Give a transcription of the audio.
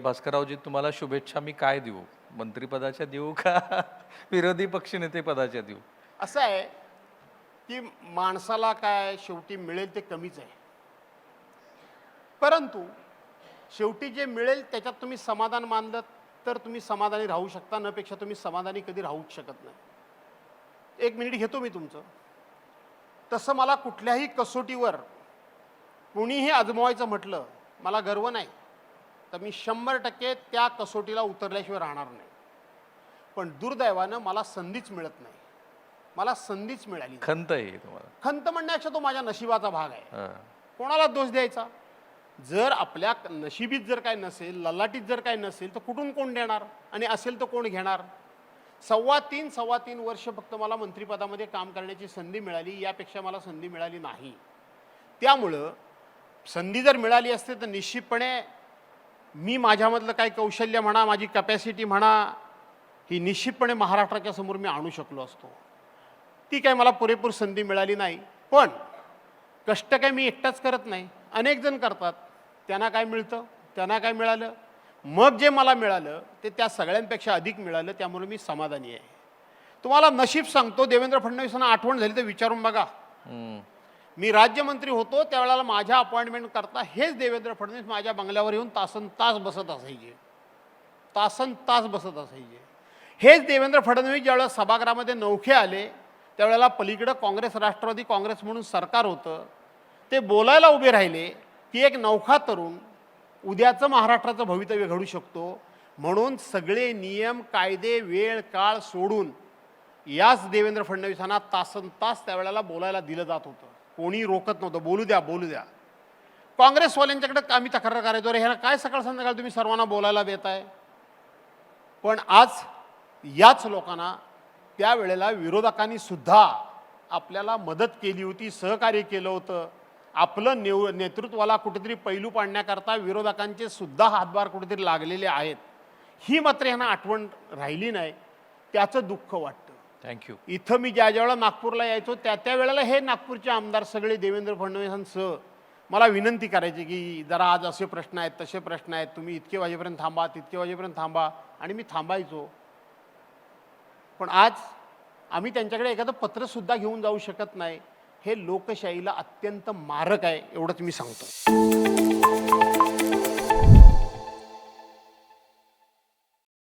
भास्कररावजी तुम्हाला शुभेच्छा मी काय देऊ? मंत्रिपदाच्या देऊ का विरोधी पक्षनेते पदाच्या देऊ? असं आहे की माणसाला काय शेवटी मिळेल ते कमीच आहे, परंतु शेवटी जे मिळेल त्याच्यात तुम्ही समाधान मानलं तर तुम्ही समाधानी राहू शकता, नपेक्षा तुम्ही समाधानी कधी राहूच शकत नाही। 1 मिनिट घेतो मी तुमचं। तसं मला कुठल्याही कसोटीवर कुणीही आजमावायचं म्हटलं, मला गर्व नाही तर मी 100% त्या कसोटीला उतरल्याशिवाय राहणार नाही। पण दुर्दैवानं मला संधीच मिळत नाही, मला संधीच मिळाली नाही। खंत आहे तुम्हाला? खंत म्हणण्यापेक्षा तो माझ्या नशिबाचा भाग आहे। हां. कोणाला दोष द्यायचा? जर आपल्या नशिबीत जर काय नसेल, ललाटीत जर काय नसेल तर कुठून कोण देणार, आणि असेल तर कोण घेणार? 3.25 वर्ष फक्त मला मंत्रिपदामध्ये काम करण्याची संधी मिळाली, यापेक्षा मला संधी मिळाली नाही। त्यामुळं संधी जर मिळाली असते तर निश्चितपणे मी माझ्यामधलं काही कौशल्य म्हणा, माझी कॅपॅसिटी म्हणा, ही निश्चितपणे महाराष्ट्राच्या समोर मी आणू शकलो असतो। ती काय मला पुरेपूर संधी मिळाली नाही, पण कष्ट काय मी एकटाच करत नाही, अनेक जण करतात। त्यांना काय मिळतं, त्यांना काय मिळालं, मग जे मला मिळालं ते त्या सगळ्यांपेक्षा अधिक मिळालं, त्यामुळे मी समाधानी आहे। तुम्हाला नशीब सांगतो, देवेंद्र फडणवीसांना आठवण झाली तर विचारून बघा। मी राज्यमंत्री होतो त्यावेळेला माझ्या अपॉइंटमेंट करता हेच देवेंद्र फडणवीस माझ्या बंगल्यावर येऊन तासन तास बसत असायचे, तासन तास बसत असायचे। हेच देवेंद्र फडणवीस ज्यावेळेला सभागृहामध्ये नौखे आले त्यावेळेला पलीकडे काँग्रेस राष्ट्रवादी काँग्रेस म्हणून सरकार होतं, ते बोलायला उभे राहिले की एक नौखा तरुण उद्याचं महाराष्ट्राचं भवितव्य घडू शकतो, म्हणून सगळे नियम कायदे वेळ काळ सोडून याच देवेंद्र फडणवीसांना तासन तास त्यावेळेला बोलायला दिलं जात होतं, कोणी रोकत नव्हतं, बोलू द्या बोलू द्या। काँग्रेसवाल्यांच्याकडे आम्ही तक्रार करायचो, अरे ह्याला काय सकाळ संध्याकाळ तुम्ही सर्वांना बोलायला देताय? पण आज याच लोकांना त्यावेळेला विरोधकांनी सुद्धा आपल्याला मदत केली होती, सहकार्य केलं होतं। आपलं नेतृत्वाला कुठेतरी पैलू पाडण्याकरता विरोधकांचे सुद्धा हातभार कुठेतरी लागलेले आहेत, ही मात्र यांना आठवण राहिली नाही, त्याचं दुःख वाटतं। थँक्यू। इथं मी ज्या वेळेला नागपूरला यायचो त्या वेळेला हे नागपूरचे आमदार सगळे देवेंद्र फडणवीसांसह मला विनंती करायची की जरा आज असे प्रश्न आहेत, तसे प्रश्न आहेत, तुम्ही इतके वाजेपर्यंत थांबा, तितके वाजेपर्यंत थांबा, आणि मी थांबायचो। पण आज आम्ही त्यांच्याकडे एखादं पत्रसुद्धा घेऊन जाऊ शकत नाही, हे लोकशाहीला अत्यंत मारक आहे, एवढंच मी सांगतो।